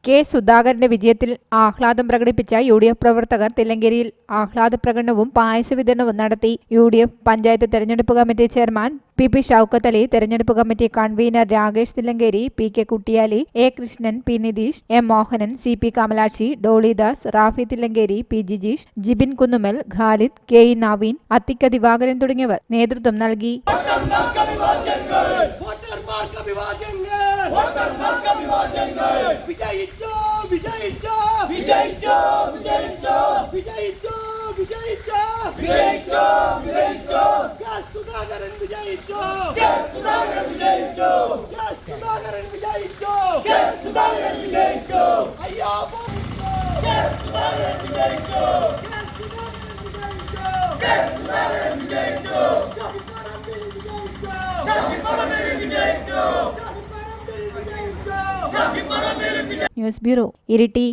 K സുധാകരന്റെ വിജയത്തിൽ ആഹ്ലാദം പ്രകടിപ്പിച്ച UDF പ്രവർത്തകർ തില്ലങ്കേരിയിൽ ആഹ്ലാദ പ്രകടനവും പായസ വിതരണവും നടത്തി. UDF പഞ്ചായത്ത് തെരഞ്ഞെടുപ്പ് committee chairman PP Shoukath Ali, തെരഞ്ഞെടുപ്പ് committee convener Rakesh Thillankeri, PK Kuttiyali, A Krishnan, P Nitheesh, M Mohanan, CP Kamalakshi, Dolidas, Rafi Thillankeri, P Jijeesh, Jibin Kunnumal, Khalid, KE Naveen, Athikka Divakaran തുടങ്ങിയവർ നേതൃത്വം നൽകി. News bureau, Iritty.